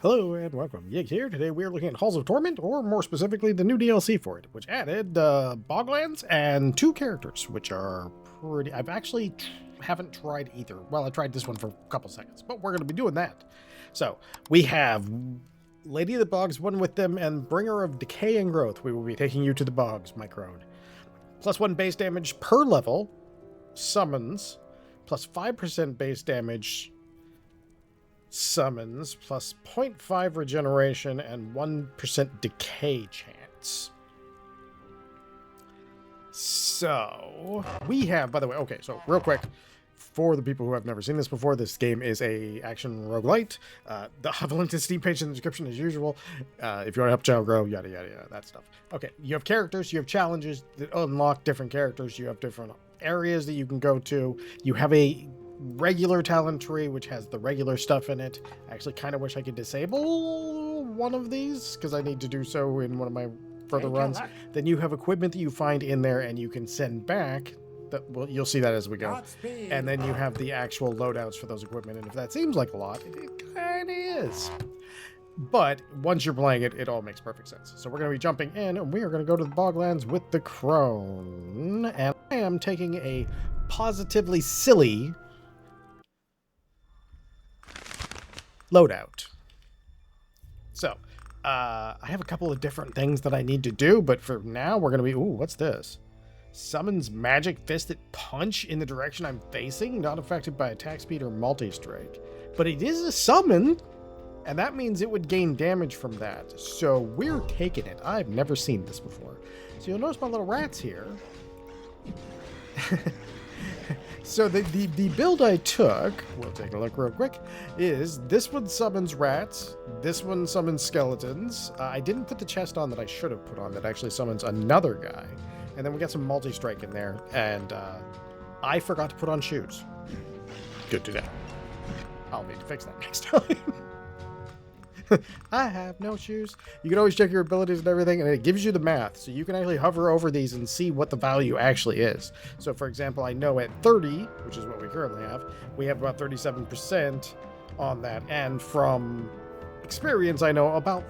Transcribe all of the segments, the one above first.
Hello and welcome. Yig here. Today we are looking at Halls of Torment, or more specifically, the new DLC for it, which added bogands and two characters, which are pretty. I've actually haven't tried either. Well, I tried this one for a couple seconds, but we're going to be doing that. So we have Lady of the Bogs, one with them, and Bringer of Decay and Growth. We will be taking you to the Bogs, my crone. +1 base damage per level, summons, plus 5% base damage. Summons plus 0.5 regeneration and 1% decay chance. So we have, by the way, okay, so real quick, for the people who have never seen this before, this game is a action roguelite. I'll have a link to the Steam page in the description as usual. If you want to help the channel grow, yada, yada, yada, that stuff. Okay, you have characters, you have challenges that unlock different characters, you have different areas that you can go to. You have a regular talent tree, which has the regular stuff in it. I actually kind of wish I could disable one of these, because I need to do so in one of my further runs. Then you have equipment that you find in there and you can send back. Well, you'll see that as we go. And then you have the actual loadouts for those equipment, and if that seems like a lot, it kind of is. But once you're playing it, it all makes perfect sense. So we're going to be jumping in, and we are going to go to the Boglands with the Crone. And I am taking a positively silly loadout. So, I have a couple of different things that I need to do, but for now, we're going to be... Ooh, what's this? Summons magic fisted punch in the direction I'm facing, not affected by attack speed or multi-strike. But it is a summon, and that means it would gain damage from that. So we're taking it. I've never seen this before. So you'll notice my little rats here. So the build I took, we'll take a look real quick, is this one summons rats, this one summons skeletons. I didn't put the chest on that I should have put on that actually summons another guy. And then we got some multi-strike in there, and I forgot to put on shoes. Good to know. I'll need to fix that next time. I have no shoes. You can always check your abilities and everything, and it gives you the math. So you can actually hover over these and see what the value actually is. So for example, I know at 30, which is what we currently have, we have about 37% on that. And from experience, I know about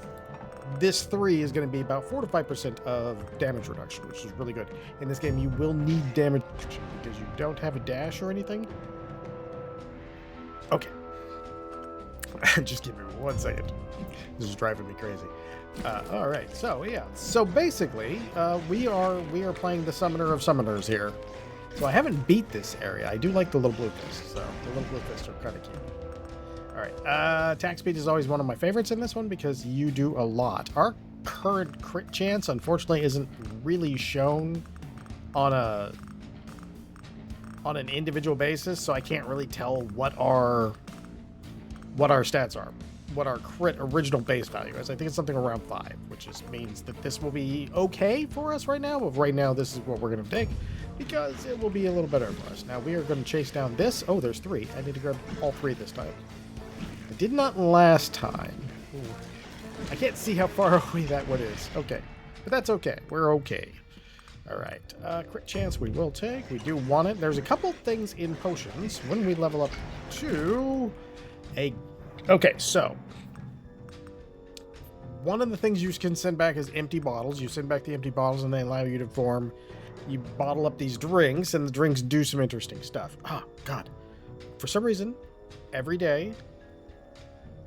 this 3 is going to be about 4 to 5% of damage reduction, which is really good. In this game, you will need damage reduction because you don't have a dash or anything. Okay. Just give me 1 second. This is driving me crazy. All right, so yeah. So basically, we are playing the Summoner of Summoners here. So I haven't beat this area. I do like the little blue fists, so the little blue fists are kind of cute. All right, attack speed is always one of my favorites in this one because you do a lot. Our current crit chance, unfortunately, isn't really shown on an individual basis, so I can't really tell what our stats are, what our crit original base value is. I think it's something around 5, which just means that this will be okay for us right now. But right now, this is what we're going to take because it will be a little better for us. Now, we are going to chase down this. Oh, there's 3. I need to grab all 3 this time. I did not last time. Ooh. I can't see how far away that one is. Okay, but that's okay. We're okay. All right, crit chance we will take. We do want it. There's a couple things in potions when we level up to... Okay, so one of the things you can send back is empty bottles. You send back the empty bottles and they allow you to form. You bottle up these drinks and the drinks do some interesting stuff. Oh, God. For some reason, every day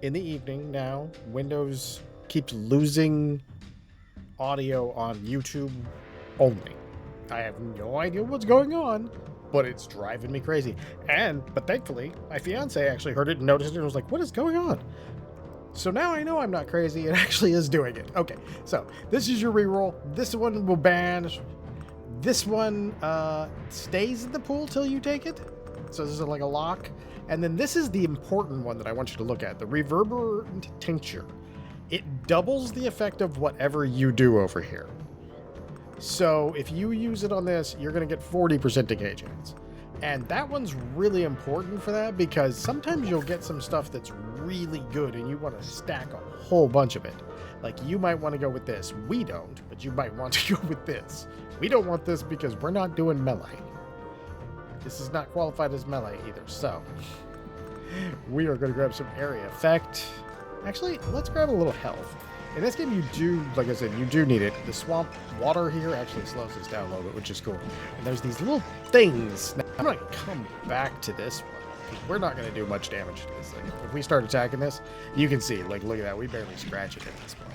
in the evening now, Windows keeps losing audio on YouTube only. I have no idea what's going on, but it's driving me crazy. But thankfully, my fiance actually heard it and noticed it and was like, what is going on? So now I know I'm not crazy. It actually is doing it. Okay, so this is your reroll. This one will ban. This one stays in the pool till you take it. So this is like a lock. And then this is the important one that I want you to look at, the reverberant tincture. It doubles the effect of whatever you do over here. So if you use it on this, you're going to get 40% decay chance. And that one's really important for that because sometimes you'll get some stuff that's really good and you want to stack a whole bunch of it. Like you might want to go with this. We don't, but you might want to go with this. We don't want this because we're not doing melee. This is not qualified as melee either. So we are going to grab some area effect. Actually, let's grab a little health. In this game, you do, like I said, you do need it. The swamp water here actually slows us down a little bit, which is cool. And there's these little things. Now, I'm going to come back to this one. We're not going to do much damage to this thing. If we start attacking this, you can see, like, look at that. We barely scratch it at this point.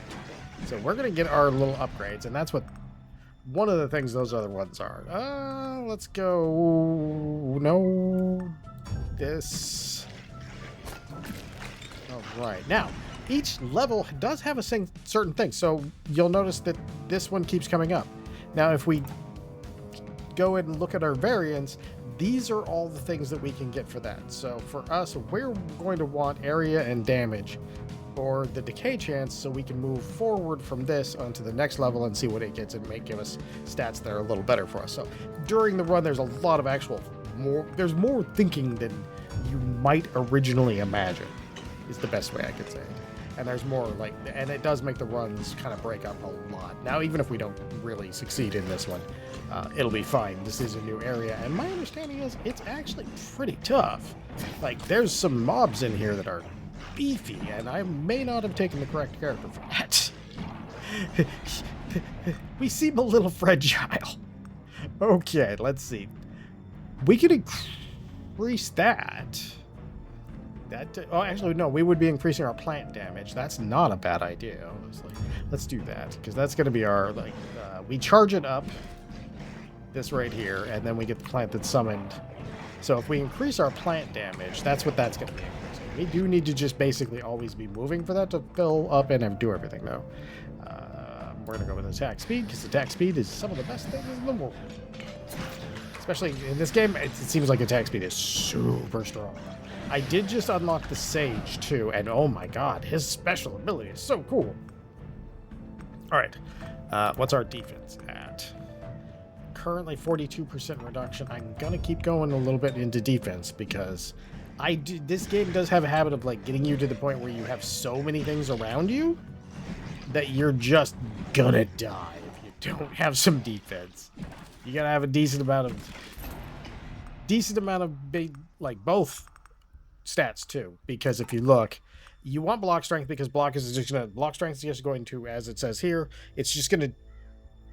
So we're going to get our little upgrades, and that's what one of the things those other ones are. Let's go... No. This. All right. Now, each level does have a certain thing, so you'll notice that this one keeps coming up. Now, if we go in and look at our variants, these are all the things that we can get for that. So for us, we're going to want area and damage or the decay chance so we can move forward from this onto the next level and see what it gets and give us stats that are a little better for us. So during the run, there's a lot of there's more thinking than you might originally imagine, is the best way I could say it. And there's more and it does make the runs kind of break up a lot. Now, even if we don't really succeed in this one, it'll be fine. This is a new area, and my understanding is it's actually pretty tough. Like, there's some mobs in here that are beefy, and I may not have taken the correct character for that. We seem a little fragile. Okay, let's see. We could increase that. Oh, actually, no, we would be increasing our plant damage. That's not a bad idea, honestly. Let's do that, because that's going to be our, we charge it up, this right here, and then we get the plant that's summoned. So if we increase our plant damage, that's what that's going to be increasing. We do need to just basically always be moving for that to fill up and do everything, though. We're going to go with attack speed, because attack speed is some of the best things in the world. Especially in this game, it seems like attack speed is super strong. I did just unlock the Sage, too, and oh my god, his special ability is so cool. Alright, what's our defense at? Currently 42% reduction. I'm gonna keep going a little bit into defense, because this game does have a habit of, getting you to the point where you have so many things around you that you're just gonna die if you don't have some defense. You gotta have a decent amount of big, both stats too, because if you look, you want block strength, because block strength is just going to, as it says here, it's just going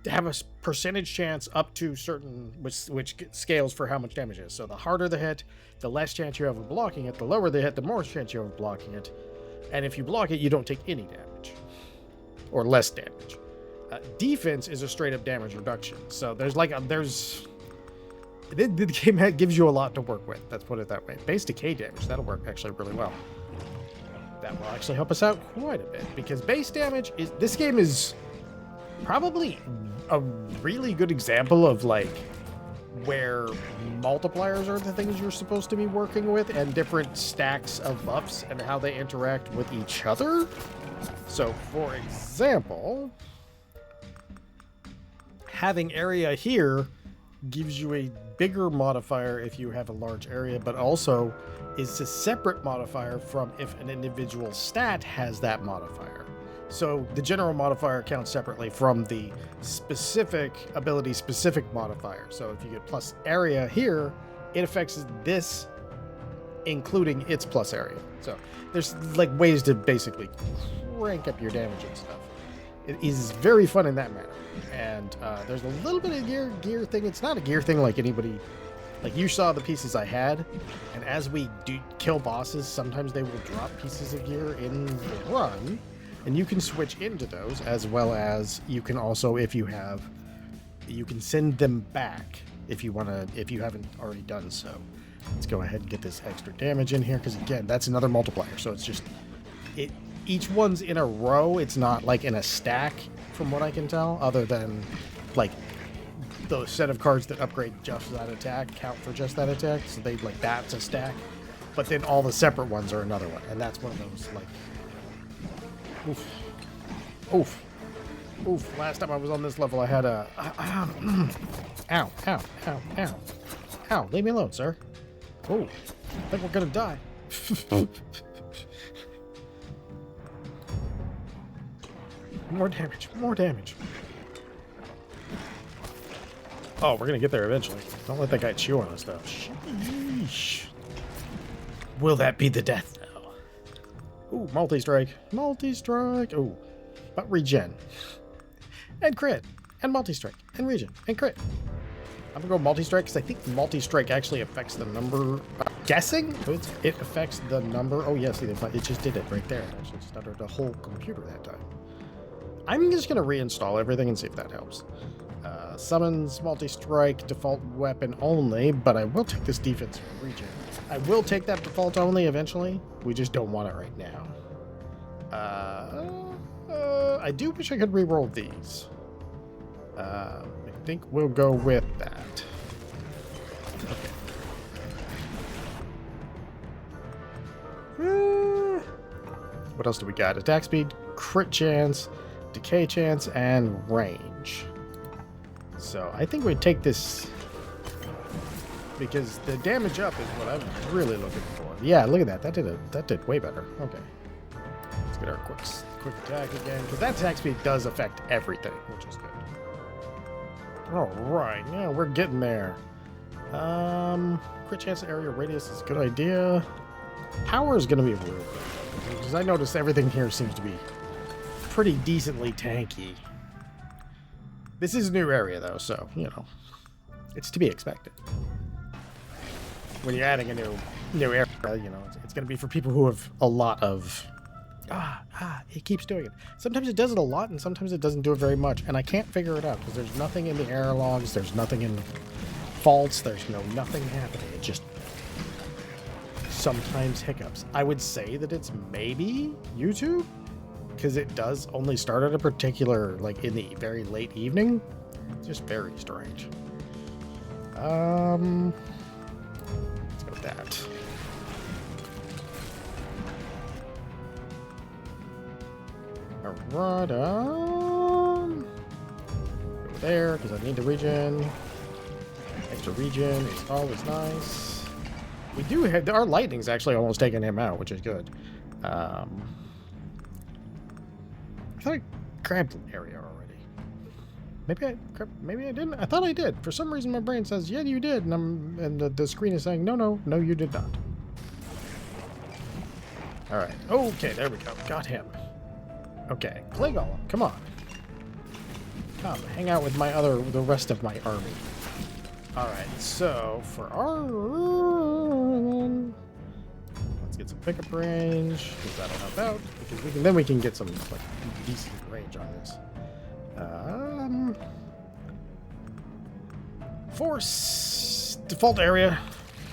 to have a percentage chance up to certain, which scales for how much damage it is. So the harder the hit, the less chance you have of blocking it. The lower the hit, the more chance you have of blocking it. And if you block it, you don't take any damage or less damage. Defense is a straight up damage reduction. So the game gives you a lot to work with. Let's put it that way. Base decay damage, that'll work actually really well. That will actually help us out quite a bit, because base damage this game is probably a really good example of where multipliers are the things you're supposed to be working with, and different stacks of buffs and how they interact with each other. So for example, having area here gives you a bigger modifier if you have a large area, but also is a separate modifier from if an individual stat has that modifier. So the general modifier counts separately from the specific ability specific modifier. So if you get plus area here, it affects this, including its plus area. So there's ways to basically crank up your damage and stuff. It is very fun in that manner. And there's a little bit of gear thing. It's not a gear thing like anybody... you saw the pieces I had, and as we do kill bosses, sometimes they will drop pieces of gear in the run, and you can switch into those, as well as you can also, if you have... You can send them back if you haven't already done so. Let's go ahead and get this extra damage in here, because again, that's another multiplier. So it's just... Each one's in a row. It's not in a stack, from what I can tell, other than the set of cards that upgrade just that attack count for just that attack. So they that's a stack, but then all the separate ones are another one, and that's one of those oof. Last time I was on this level, I had a ow. Leave me alone, sir. Oh, I think we're gonna die. More damage. Oh, we're gonna get there eventually. Don't let that guy chew on us, though. Sheesh. Will that be the death, though? Ooh, multi-strike. Multi-strike. Ooh, but regen. And crit. And multi-strike. And regen. And crit. I'm gonna go multi-strike because I think multi-strike actually affects the number. Guessing it affects the number. Oh yes, it just did it right there. It actually stuttered the whole computer that time. I'm just gonna reinstall everything and see if that helps. Summons multi-strike default weapon only, but I will take this defense regen. I will take that default only eventually. We just don't want it right now. I do wish I could re-roll these. I think we'll go with that. Okay. What else do we got? Attack speed, crit chance, decay chance, and range. So I think we'd take this because the damage up is what I'm really looking for. Yeah, look at that. That did way better. Okay. Let's get our quick attack again, because that attack speed does affect everything, which is good. All right, yeah, we're getting there. Crit chance area radius is a good idea. Power is going to be real good, because I noticed everything here seems to be pretty decently tanky. This is a new area, though, so, you know, it's to be expected. When you're adding a new area, you know, it's going to be for people who have a lot of... it keeps doing it. Sometimes it does it a lot, and sometimes it doesn't do it very much, and I can't figure it out, because there's nothing in the error logs, there's nothing in faults, there's nothing happening. It just sometimes hiccups. I would say that it's maybe YouTube, because it does only start at a particular, like, in the very late evening. It's just very strange. Let's go with that. Alright, go there, because I need the regen. Extra regen is always nice. We do have, our lightning's actually almost taking him out, which is good. I thought I grabbed an area already. Maybe I didn't. I thought I did. For some reason, my brain says, "Yeah, you did," and the screen is saying, "No, you did not." All right. Okay, there we go. Got him. Okay, Clay Golem, come on. Come, hang out with the rest of my army. All right. So for our, let's get some pickup range, because that'll help out. Because we can get some like decent range on this. Force default area.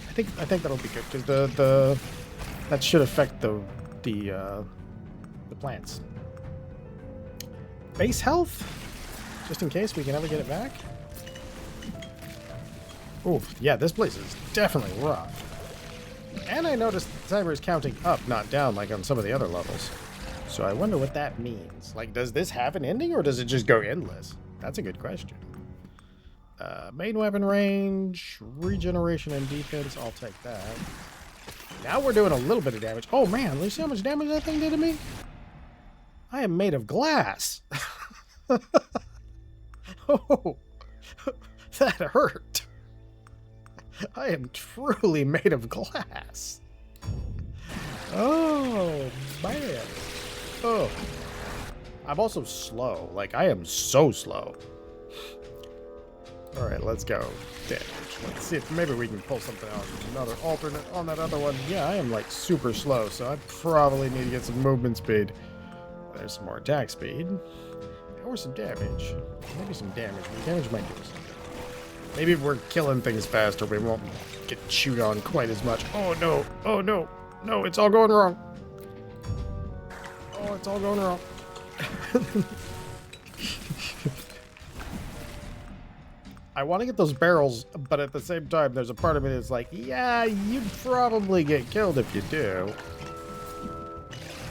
I think that'll be good, because that should affect the plants. Base health, just in case we can ever get it back. Oh yeah, this place is definitely rough. And I noticed the timer is counting up, not down, like on some of the other levels. So I wonder what that means. Like, does this have an ending, or does it just go endless? That's a good question. Main weapon range, regeneration and defense, I'll take that. Now we're doing a little bit of damage. Oh man, you see how much damage that thing did to me? I am made of glass. Oh, that hurt. I am truly made of glass. Oh, man. Oh. I'm also slow. Like, I am so slow. All right, let's go. Damage. Let's see if maybe we can pull something out. Another alternate on that other one. Yeah, I am, like, super slow, so I probably need to get some movement speed. There's some more attack speed. Or some damage. Maybe some damage. Damage might do something. Maybe if we're killing things faster, we won't get chewed on quite as much. Oh, no. Oh, no. No, it's all going wrong. Oh, it's all going wrong. I want to get those barrels, but at the same time, there's a part of me that's like, yeah, you'd probably get killed if you do.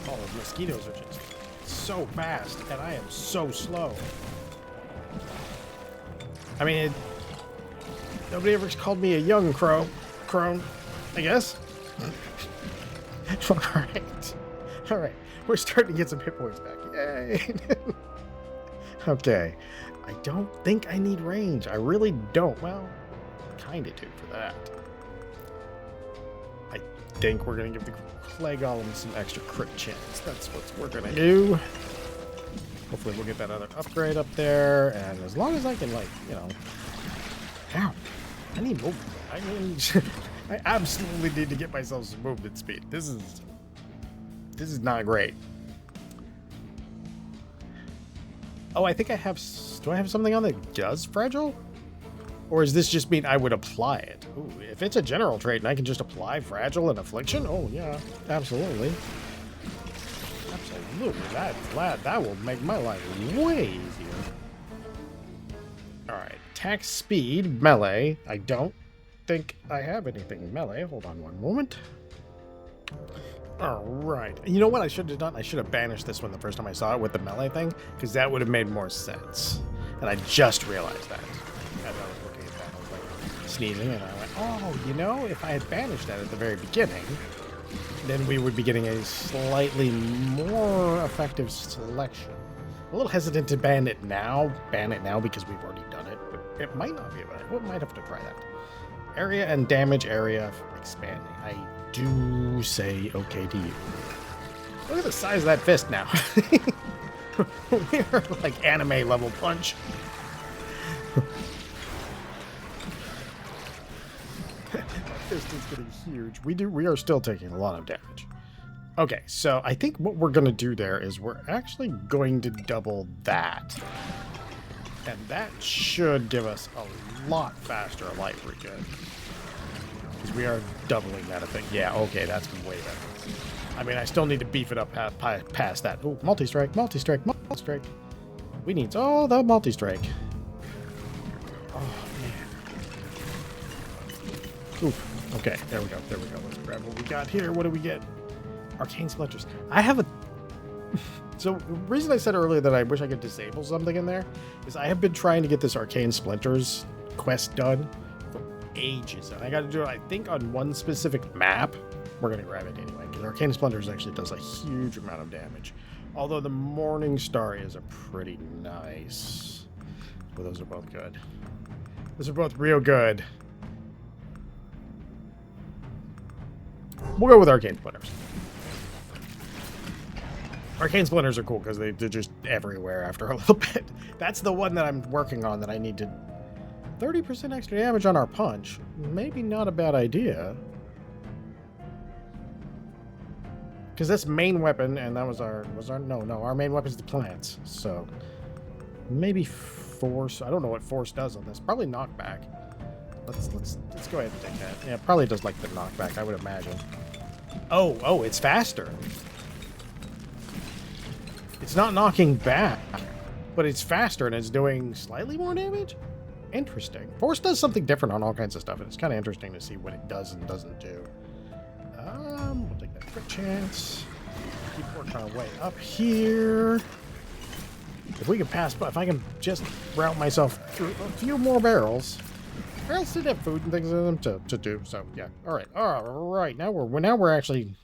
Oh, those mosquitoes are just so fast, and I am so slow. I mean, nobody ever called me a young crone, I guess. All right. We're starting to get some hit points back. Yay! Okay. I don't think I need range. I really don't. Well, kind of do for that. think we're going to give the clay golem some extra crit chance. That's what we're going to do. Hopefully we'll get that other upgrade up there. And as long as I can, like, you know... Ow. I need movement. I mean, I absolutely need to get myself some movement speed. This is not great. Oh, I think I have... Do I have something on that does fragile? Or does this just mean I would apply it? Ooh, if it's a general trait and I can just apply fragile and affliction, oh yeah, absolutely. Absolutely, that will make my life way easier. Alright, attack speed, melee. I don't think I have anything melee. Hold on one moment. Alright, you know what I should have done? I should have banished this one the first time I saw it with the melee thing, because that would have made more sense. And I just realized that. As I was looking at that, I was like sneezing, and I went, oh, you know, if I had banished that at the very beginning, then we would be getting a slightly more effective selection. I'm a little hesitant to ban it now because we've already done it, but it might not be, but I might have to try that. Area and damage area expanding. I do say okay to you. Look at the size of that fist now. We're like anime level punch. That fist is getting huge. We are still taking a lot of damage. Okay, so I think what we're going to do there is we're actually going to double that. And that should give us a lot faster light regen. Because we are doubling that effect. Yeah, okay, that's way better. I mean, I still need to beef it up past that. Oh, multi-strike, multi-strike, multi-strike. We need all the multi-strike. Oh, man. Oof. Okay, there we go, there we go. Let's grab what we got here. What do we get? Arcane splinters. I have a... So, the reason I said earlier that I wish I could disable something in there is I have been trying to get this arcane splinters quest done for ages. And I got to do it, I think, on one specific map. We're going to grab it anyway, because arcane splinters actually does a huge amount of damage. Although the Morning Star is a pretty nice... Well, those are both good. Those are both real good. We'll go with arcane splinters. Arcane splinters are cool because they're just everywhere after a little bit. That's the one that I'm working on that I need to... 30% extra damage on our punch. Maybe not a bad idea. Because that's main weapon, and that was our... No, our main weapon is the plants. So, maybe force... I don't know what force does on this. Probably knockback. Let's go ahead and take that. Yeah, it probably does like the knockback, I would imagine. Oh, it's faster. It's not knocking back, but it's faster and it's doing slightly more damage? Interesting. Force does something different on all kinds of stuff, and it's kind of interesting to see what it does and doesn't do. We'll take that crit chance. Keep working our way up here. If we can pass, if I can just route myself through a few more barrels. Barrels did have food and things in them to do, so yeah. All right. Now we're actually...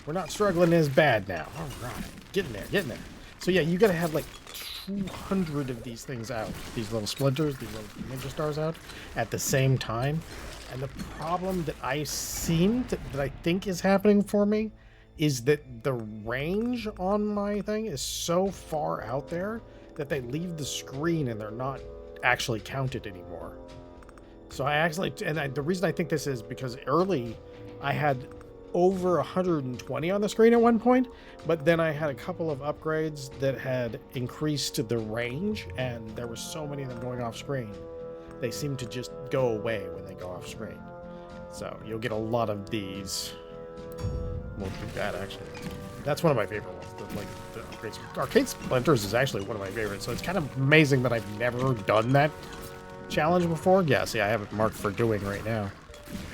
We're not struggling as bad now. All right. Getting there. So yeah, you gotta have like 200 of these things out. These little splinters, these little ninja stars out at the same time. And the problem that I think is happening for me is that the range on my thing is so far out there that they leave the screen and they're not actually counted anymore. So the reason I think this is because early I had over 120 on the screen at one point, but then I had a couple of upgrades that had increased the range, and there were so many of them going off screen. They seem to just go away when they go off screen. So you'll get a lot of these. We'll do that actually. That's one of my favorite ones. The upgrades. Arcade Splinters is actually one of my favorites, so it's kind of amazing that I've never done that challenge before. Yeah, see, I have it marked for doing right now.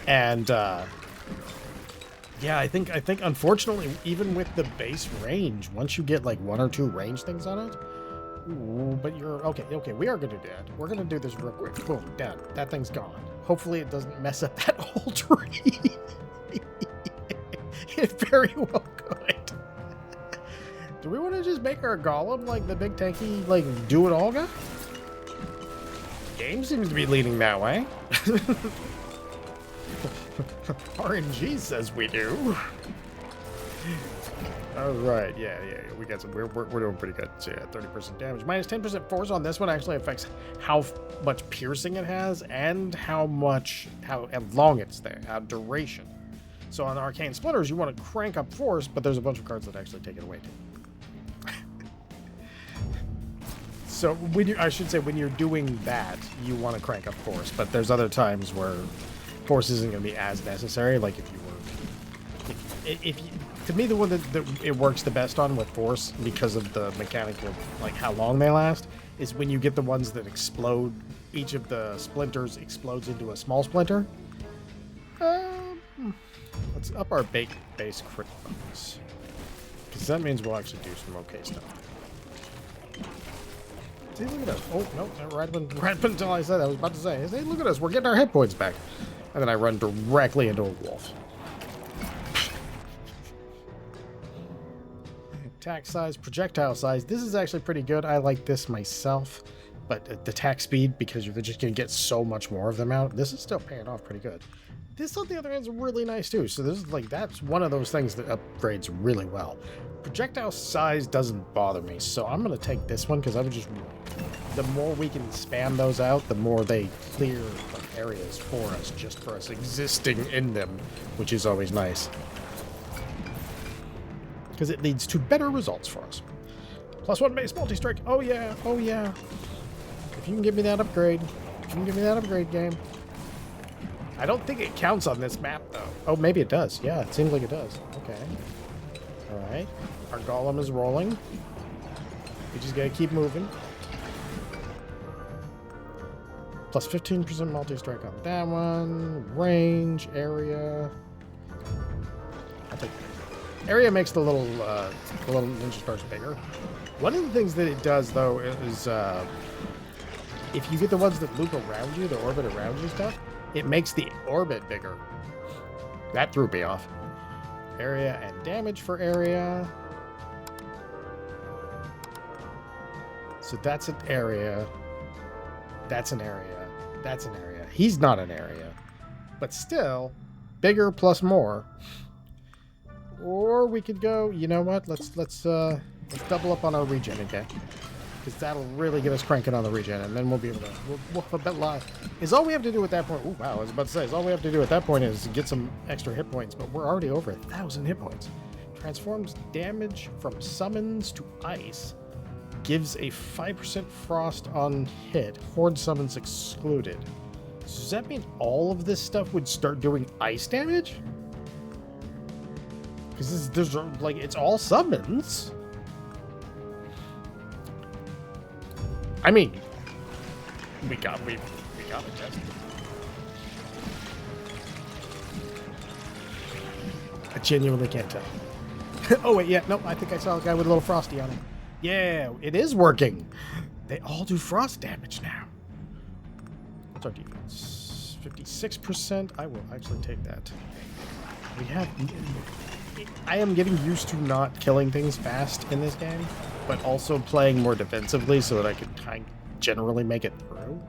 And yeah, I think unfortunately, even with the base range, once you get like 1 or 2 range things on it, ooh, but you're okay, we are gonna do that. We're gonna do this real quick. Boom, done. That thing's gone. Hopefully it doesn't mess up that whole tree. It very well could. Do we want to just make our golem like the big tanky, like, do-it-all guy? Game seems to be leading that way. RNG says we do. All right, yeah, we got some. We're doing pretty good. So yeah, 30% damage, minus 10% force on this one actually affects how much piercing it has and how long it's there, how duration. So on Arcane Splinters, you want to crank up force, but there's a bunch of cards that actually take it away too. So I should say when you're doing that, you want to crank up force, but there's other times where force isn't going to be as necessary. Like to me, the one that it works the best on with force, because of the mechanic of like how long they last, is when you get the ones that explode. Each of the splinters explodes into a small splinter. Let's up our base crit bonus, because that means we'll actually do some okay stuff. See, look at us. Oh, no, right up until I said that, I was about to say, hey, look at us, we're getting our hit points back. And then I run directly into a wolf. Attack size, projectile size. This is actually pretty good. I like this myself. But the attack speed, because you're just going to get so much more of them out, this is still paying off pretty good. This, on the other hand, is really nice too. So this is like, that's one of those things that upgrades really well. Projectile size doesn't bother me, so I'm going to take this one, because I would just, the more we can spam those out, the more they clear areas for us, just for us existing in them, which is always nice, because it leads to better results for us. +1 base multi-strike. Oh yeah, oh yeah. If you can give me that upgrade, game. I don't think it counts on this map, though. Oh, maybe it does. Yeah, it seems like it does. Okay. All right. Our golem is rolling. We just gotta keep moving. +15% multi-strike on that one. Range, area. I think area makes the little ninja stars bigger. One of the things that it does, though, is if you get the ones that loop around you, the orbit around you stuff, it makes the orbit bigger. That threw me off. Area and damage for area. So that's an area. That's an area. That's an area. He's not an area. But still, bigger plus more. Or we could go, you know what? Let's double up on our regen again. Because that'll really get us cranking on the regen, and then we'll be able to we'll have a bit live. Is all we have to do at that point. Oh wow, I was about to say, is all we have to do at that point is get some extra hit points, but we're already over 1,000 hit points. Transforms damage from summons to ice. Gives a 5% frost on hit. Horde summons excluded. So does that mean all of this stuff would start doing ice damage? Because there's like, it's all summons. I mean, we got it tested. I genuinely can't tell. Oh wait, yeah, no, I think I saw a guy with a little frosty on him. Yeah, it is working. They all do frost damage now. What's our defense? 56%. I will actually take that. We have. I am getting used to not killing things fast in this game, but also playing more defensively so that I can kind of generally make it through.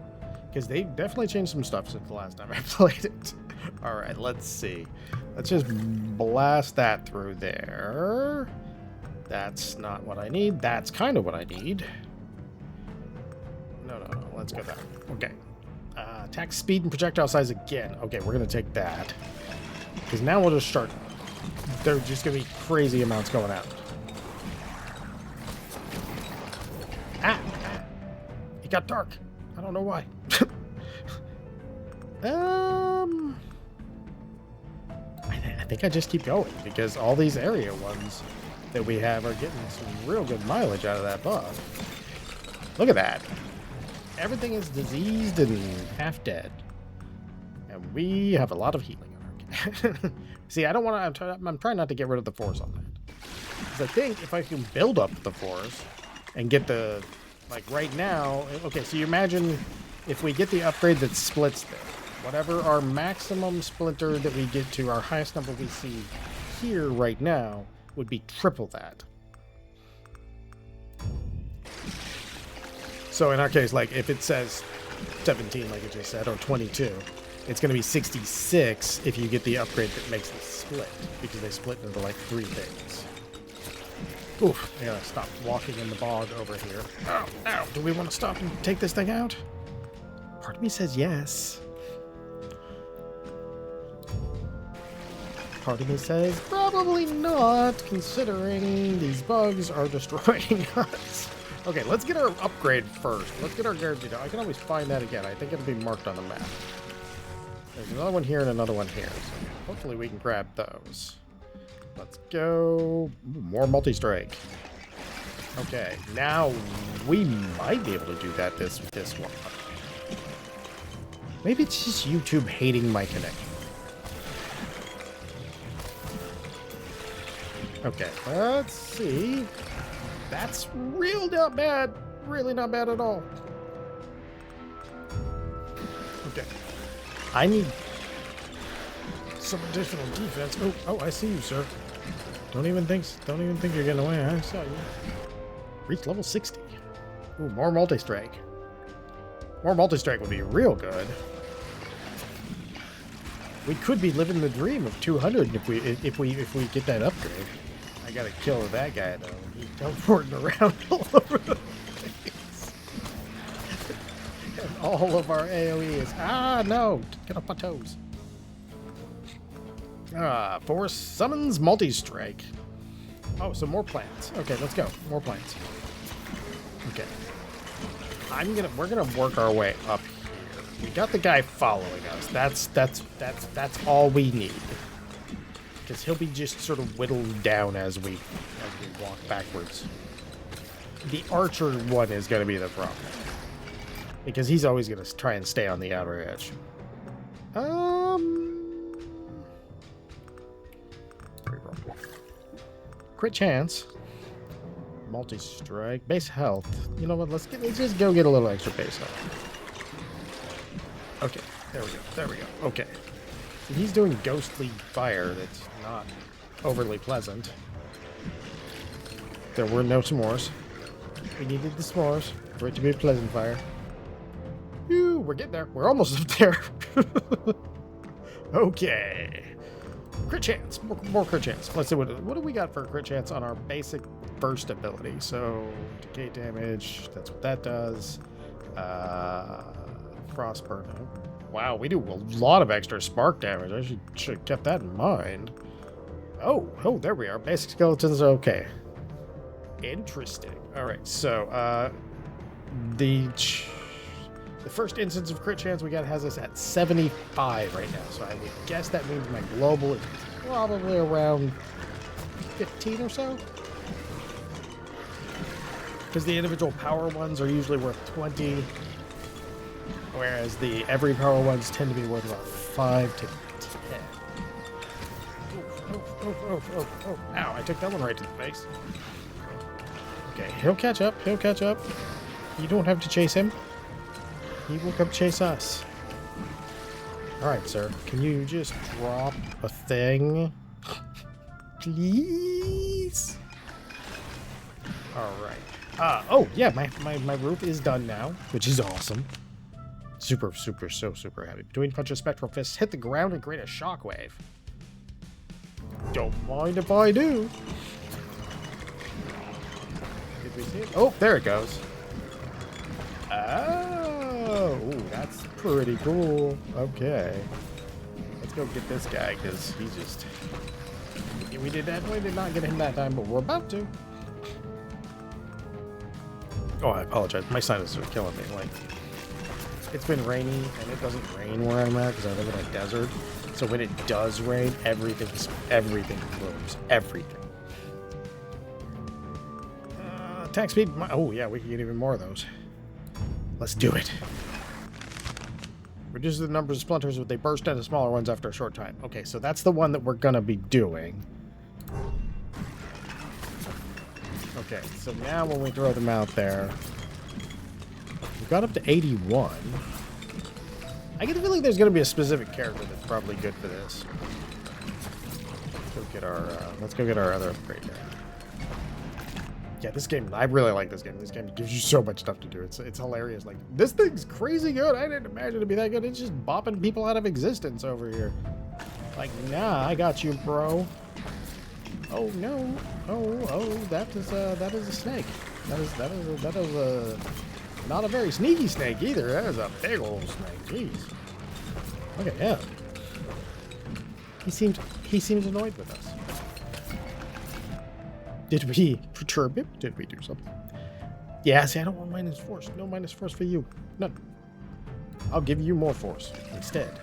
Because they definitely changed some stuff since the last time I played it. All right, let's see. Let's just blast that through there. That's not what I need. That's kind of what I need. No. Let's go back. Okay. Attack speed and projectile size again. Okay, we're going to take that. Because now we'll just start. There's just going to be crazy amounts going out. It got dark. I don't know why. I think I just keep going because all these area ones that we have are getting some real good mileage out of that buff. Look at that. Everything is diseased and half dead. And we have a lot of healing on our See, I don't want to... I'm trying not to get rid of the force on that. Because I think if I can build up the force and get the... Like, right now... Okay, so you imagine if we get the upgrade that splits there. Whatever our maximum splinter that we get to, our highest number we see here right now, would be triple that. So in our case, like, if it says 17, like it just said, or 22, It's going to be 66 if you get the upgrade that makes it split, because they split into like 3 things. Oof, I gotta stop walking in the bog over here. Oh, ow, do we want to stop and take this thing out? Part of me says yes. Part of me says probably not, considering these bugs are destroying us. Okay, let's get our upgrade first. Let's get our guaranteed. I can always find that again. I think it'll be marked on the map. There's another one here and another one here. So hopefully we can grab those. Let's go. Ooh, more multi-strike. Okay, now we might be able to do that this one. Maybe it's just YouTube hating my connection. Okay, let's see. That's real not bad. Really not bad at all. Okay. I need some additional defense. Oh, I see you, sir. Don't even think you're getting away. I saw you. Reach level 60. Ooh, more multi-strike. More multi-strike would be real good. We could be living the dream of 200 if we get that upgrade. I gotta kill that guy though. He's teleporting around all over the place. And all of our AoE is no! Get off my toes. Force summons multi-strike. Oh, so more plants. Okay, let's go. More plants. Okay. We're gonna work our way up here. We got the guy following us. That's all we need. Because he'll be just sort of whittled down as we walk backwards. The archer one is gonna be the problem. Because he's always gonna try and stay on the outer edge. Crit chance. Multi-strike. Base health. You know what? Let's just go get a little extra base health. Okay. There we go. Okay. So he's doing ghostly fire that's not overly pleasant. There were no s'mores. We needed the s'mores for it to be a pleasant fire. Whew, we're getting there. We're almost up there. Okay. Crit chance. More crit chance. Let's see what do we got for crit chance on our basic burst ability. So decay damage. That's what that does. Frostburn. Wow, we do a lot of extra spark damage. I should have kept that in mind. Oh, there we are. Basic skeletons. Okay. Interesting. All right. So the first instance of crit chance we got has us at 75 right now. So I would guess that means my global is probably around 15 or so. Because the individual power ones are usually worth 20, whereas the every power ones tend to be worth about 5 to 10. Oh, ow, I took that one right to the face. Okay, he'll catch up. You don't have to chase him. He will come chase us. Alright, sir. Can you just drop a thing? Please? Alright. Oh, yeah, my roof is done now, which is awesome. So super happy. Between punches, spectral fists hit the ground and create a shockwave. Don't mind if I do. Did we see it? Oh, there it goes. Oh, that's pretty cool. Okay. Let's go get this guy, because he just... We did not get him that time, but we're about to. Oh, I apologize. My sinuses are killing me. Like, it's been rainy, and it doesn't rain where I'm at, because I live in a desert. So when it does rain, everything blooms. Everything. Attack speed. Oh, yeah, we can get even more of those. Let's do it. Reduces the numbers of splinters, but they burst into smaller ones after a short time. Okay, so that's the one that we're going to be doing. Okay, so now when we throw them out there, we got up to 81. I get the feeling there's going to be a specific character that's probably good for this. Let's go get our other upgrade there. Yeah, this game, I really like this game. This game gives you so much stuff to do. It's hilarious. Like, this thing's crazy good. I didn't imagine it'd be that good. It's just bopping people out of existence over here. Like, nah, I got you, bro. Oh no. Oh, that is a snake. That is a not a very sneaky snake either. That is a big old snake. Jeez. Look at him. He seems annoyed with us. Did we perturb him? Did we do something? Yeah, see, I don't want minus force. No minus force for you. None. I'll give you more force instead.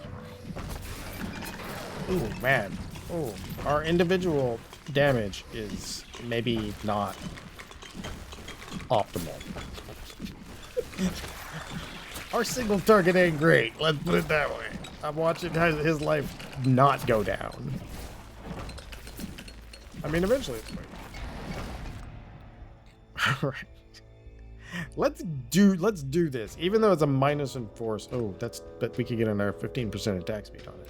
Ooh, man. Oh, our individual damage is maybe not optimal. Our single target ain't great. Let's put it that way. I'm watching his life not go down. I mean, eventually it's going. All right. Let's do this. Even though it's a minus in force. Oh, but we could get another 15% attack speed on it.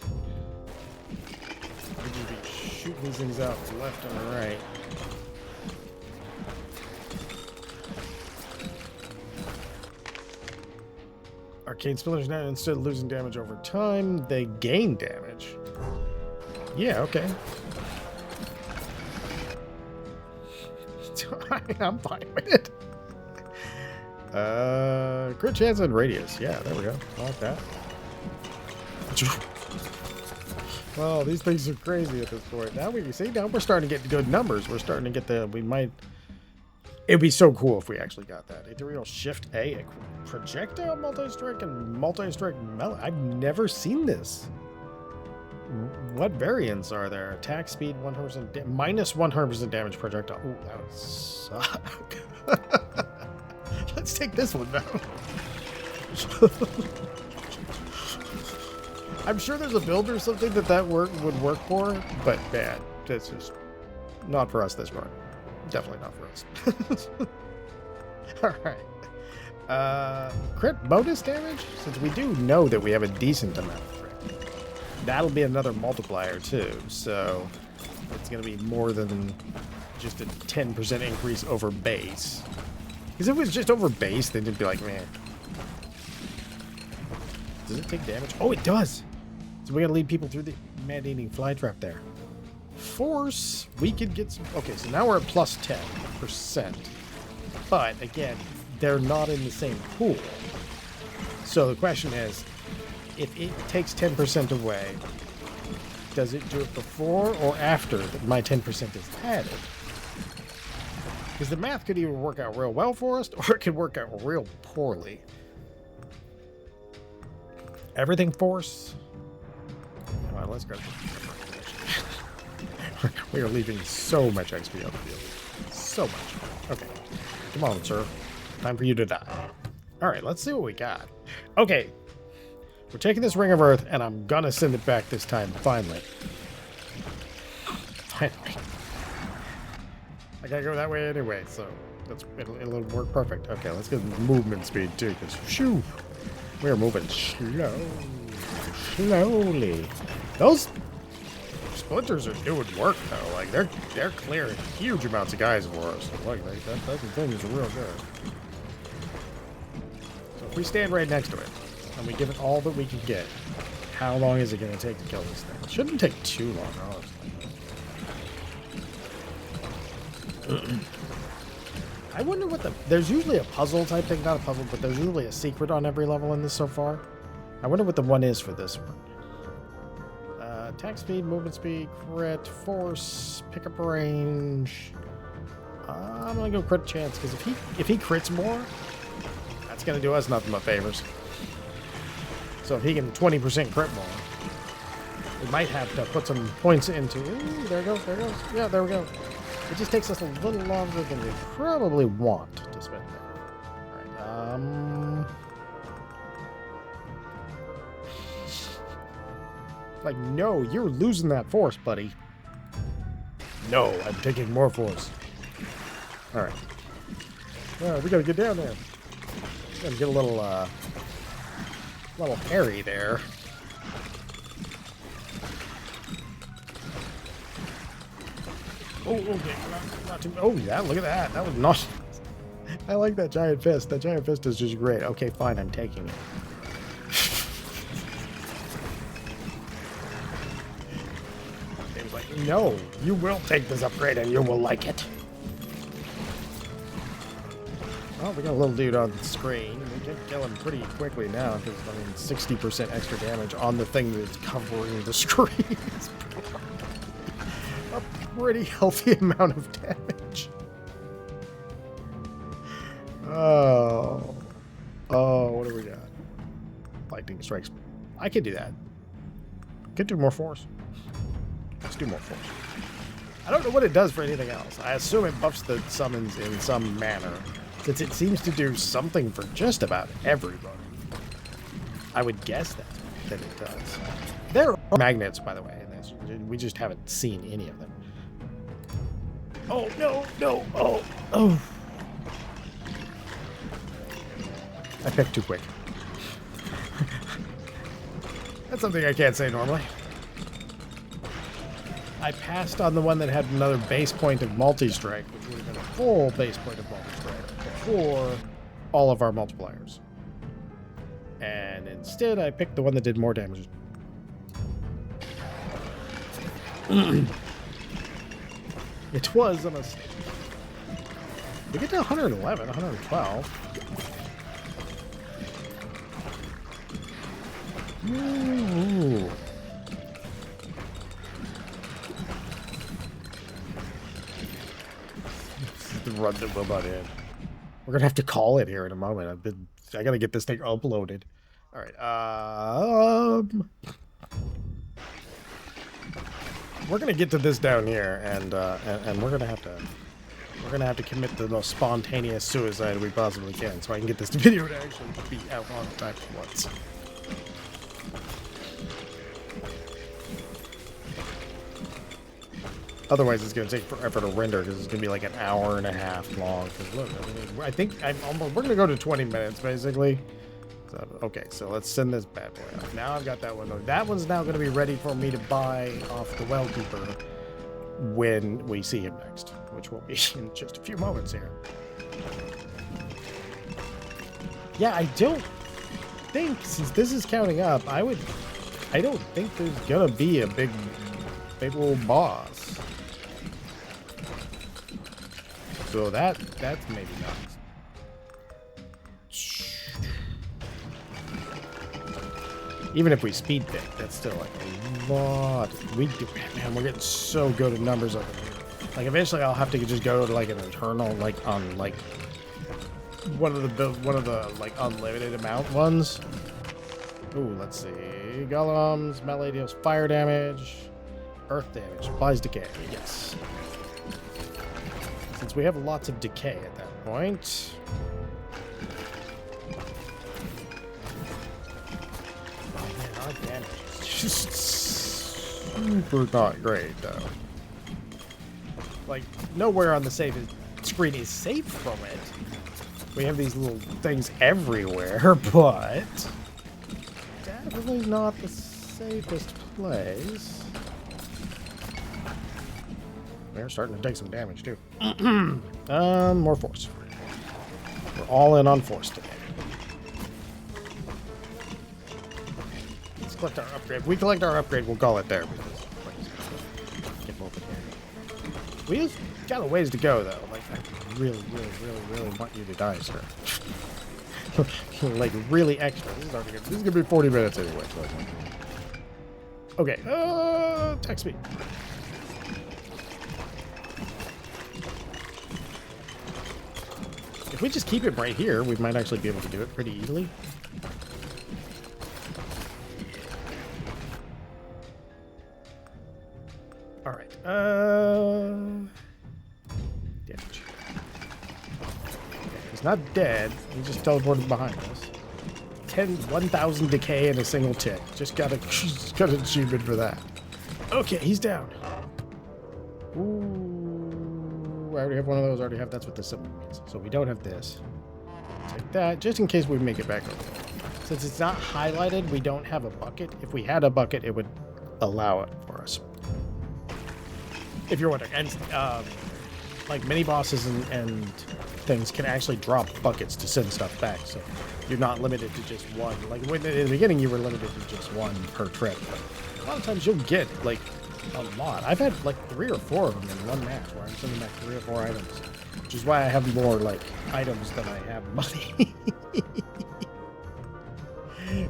We just be shooting these things out left and right. Arcane Splinters now, instead of losing damage over time, they gain damage. Yeah, okay. I'm fine with it. Crit chance and radius. Yeah, there we go. I like that. Well, these things are crazy at this point. Now we see. Now we're starting to get good numbers. We're starting to get the. We might. It'd be so cool if we actually got that. Ethereal Shift A, projectile multi-strike and multi-strike melee. I've never seen this. What variants are there? Attack speed 100%, minus 100% damage projectile. Ooh, that would suck. Let's take this one down. I'm sure there's a build or something that would work for, but man, it's just not for us this run. Definitely not for us. All right. Crit bonus damage? Since we do know that we have a decent amount of crit. That'll be another multiplier too, so it's going to be more than just a 10% increase over base. Because if it was just over base, then it'd be like, man. Does it take damage? Oh, it does! So we got to lead people through the man-eating fly trap there. Force, we could get some. Okay, so now we're at plus 10%. But again, they're not in the same pool. So the question is, if it takes 10% away, does it do it before or after my 10% is added? Because the math could either work out real well for us, or it could work out real poorly. Everything force. Come on, let's go. We are leaving so much XP on the field. So much. Okay. Come on, sir. Time for you to die. Alright, let's see what we got. Okay. We're taking this Ring of Earth, and I'm gonna send it back this time, finally. Finally. I gotta go that way anyway, so it'll work perfect. Okay, let's get movement speed, too, because, shoo, we're moving slowly. Those splinters are doing work, though. Like, they're clearing huge amounts of guys for us. Like, that thing is real good. So if we stand right next to it, and we give it all that we can get, how long is it going to take to kill this thing? It shouldn't take too long, honestly. I wonder what there's usually a puzzle type thing, not a puzzle, but there's usually a secret on every level in this so far. I wonder what the one is for this one. Attack speed, movement speed, crit, force, pickup range. I'm going to go crit chance, because if he crits more, that's going to do us nothing but favors. So if he can 20% crit more, we might have to put some points into. Ooh, there it goes, there it goes. Yeah, there we go. It just takes us a little longer than we probably want to spend there. Alright, like, no, you're losing that force, buddy. No, I'm taking more force. Alright. Alright, we gotta get down there. Gotta get a little hairy there. Oh, okay. Not too, oh, yeah, look at that. That was not... I like that giant fist. That giant fist is just great. Okay, fine, I'm taking it. Game's like, no, you will take this upgrade and you will like it. Oh, we got a little dude on the screen. We can kill him pretty quickly now because, I mean, 60% extra damage on the thing that's covering the screen is a pretty healthy amount of damage. Oh. Oh, what do we got? Lightning strikes. I could do that. Could do more force. Let's do more force. I don't know what it does for anything else. I assume it buffs the summons in some manner, since it seems to do something for just about everybody. I would guess that it does. There are magnets, by the way, in this. We just haven't seen any of them. Oh, no, no, oh, oh. I picked too quick. That's something I can't say normally. I passed on the one that had another base point of multi-strike, which would have been a full base point of multi-strike before all of our multipliers. And instead, I picked the one that did more damage. It was a mistake. We get to 111, 112. Ooh. The run that will not end. We're gonna have to call it here in a moment. I gotta get this thing uploaded. All right. We're gonna get to this down here, and we're gonna have to commit the most spontaneous suicide we possibly can, so I can get this video to actually be out on the back once. Otherwise, it's going to take forever to render because it's going to be like an hour and a half long. Look, I think we're going to go to 20 minutes, basically. So, okay, so let's send this bad boy out. Now I've got that one. That one's now going to be ready for me to buy off the Wellkeeper when we see him next, which will be in just a few moments here. Yeah, I don't think, since this is counting up, I don't think there's going to be a big old boss. So that's maybe not. Even if we speed fit, that's still like a lot. Man, we're getting so good at numbers over here. Like eventually, I'll have to just go to like an eternal, like on like one of the like unlimited amount ones. Ooh, let's see. Golems, melee deals fire damage, earth damage, applies decay. Yes. Since we have lots of decay at that point. Oh man, our damage is just super not great though. Like, nowhere on the screen is safe from it. We have these little things everywhere, but definitely not the safest place. They're starting to take some damage too. More force. We're all in on force today. Let's collect our upgrade. If we collect our upgrade, we'll call it there. We've got a ways to go though. Like, I really want you to die, sir. Like, really extra. This is gonna be 40 minutes anyway. So. Okay. Text me. If we just keep it right here, we might actually be able to do it pretty easily. All right. Damage. He's not dead. He just teleported behind us. 1,000 decay in a single tick. Just got an achievement for that. Okay, he's down. Ooh. I already have one of those. I already have. That's what this symbol means. So we don't have this. Take that, just in case we make it back over. Since it's not highlighted, we don't have a bucket. If we had a bucket, it would allow it for us. If you're wondering. And like mini bosses and things can actually drop buckets to send stuff back, so you're not limited to just one. Like in the beginning you were limited to just one per trip, but a lot of times you'll get like a lot. I've had like 3 or 4 of them in one match where I'm sending back 3 or 4 items, which is why I have more like items than I have money.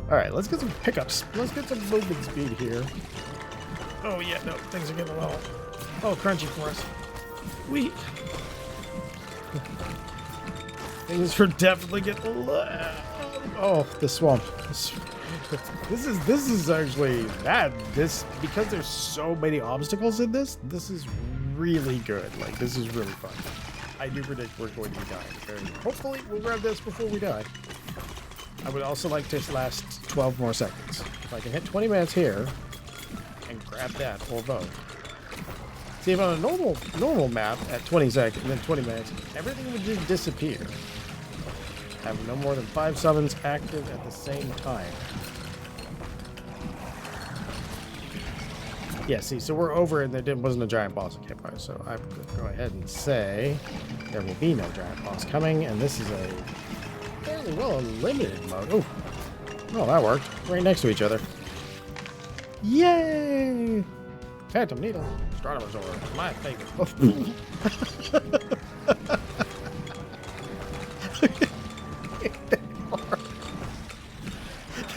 Alright, let's get some pickups. Let's get some movement speed here. Oh yeah, no, things are getting a little crunchy for us. Things are definitely getting low. Oh, the swamp. This is actually bad. Because there's so many obstacles in this is really good. Like, this is really fun. I do predict we're going to be dying. Hopefully we'll grab this before we die. I would also like to last 12 more seconds. If I can hit 20 minutes here and grab that or both. See, if on a normal map at 20 seconds and then 20 minutes, everything would just disappear. Have no more than 5 summons active at the same time. Yeah, see, so we're over and there wasn't a giant boss in campfire, so I'm going to go ahead and say there will be no giant boss coming, and this is a fairly well limited mode. Oh, that worked. Right next to each other. Yay! Phantom Needle. Astronomer's Order. My favorite.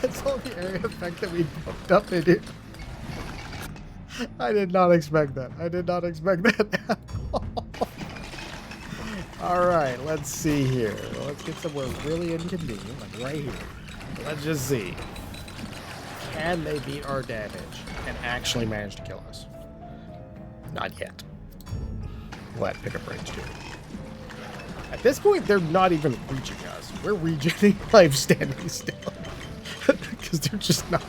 That's all the area effect that we bumped up into. I did not expect that. I did not expect that at all. Alright, let's see here. Let's get somewhere really inconvenient, like right here. Let's just see. Can they beat our damage and actually manage to kill us? Not yet. We'll have pickup range too. At this point, they're not even reaching us. We're regenerating life standing still. Because they're just not.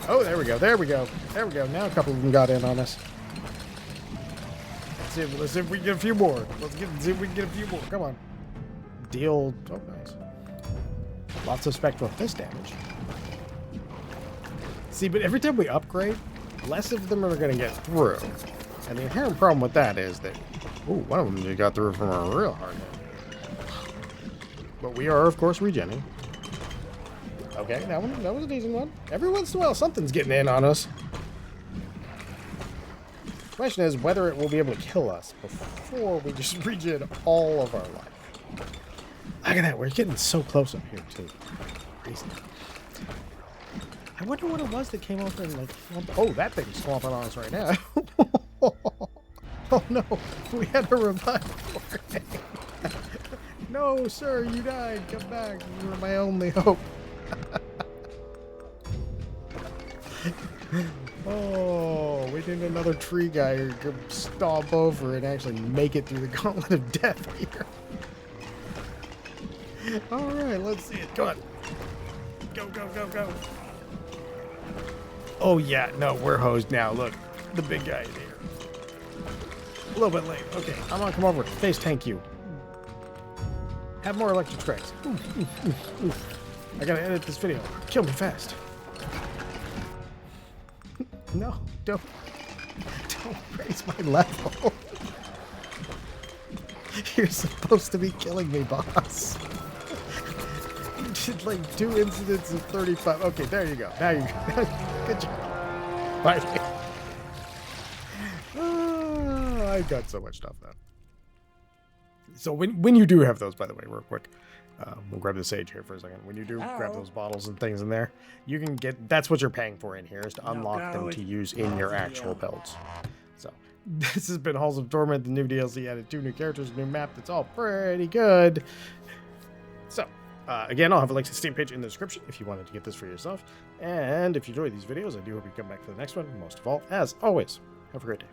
Oh, there we go. There we go. There we go. Now a couple of them got in on us. Let's see if we can get a few more. See if we can get a few more. Come on. Deal. Oh, nice. Lots of spectral fist damage. See, but every time we upgrade, less of them are going to get through. And the inherent problem with that is that, ooh, one of them just got through from a real hard hit. But we are, of course, regenning. Okay, that was a decent one. Every once in a while, something's getting in on us. The question is whether it will be able to kill us before we just regen all of our life. Look at that, we're getting so close up here, too. Crazy. I wonder what it was that came over and, like, oh, that thing's swamping on us right now. Oh, no, we had a revive for it. No, sir, you died. Come back. You were my only hope. Oh, we need another tree guy who can stomp over and actually make it through the gauntlet of death here. Alright, let's see it. Come on. Go, go, go, go. Oh, yeah. No, we're hosed now. Look, the big guy is here. A little bit late. Okay, I'm gonna come over. Face tank you. Have more electric strikes. Oof, oof, oof, oof. I gotta edit this video. Kill me fast. No, don't raise my level. You're supposed to be killing me, boss. You did like 2 incidents of 35. Okay, there you go. Now you go. Good job. Bye. I got so much stuff though. So when you do have those, by the way, real quick, we'll grab the sage here for a second. When you do grab those bottles and things in there, you can get, that's what you're paying for in here, is to unlock them to use in your actual builds. So this has been Halls of Torment, the new DLC added 2 new characters, a new map that's all pretty good. So again, I'll have a link to the Steam page in the description if you wanted to get this for yourself. And if you enjoy these videos, I do hope you come back for the next one. Most of all, as always, have a great day.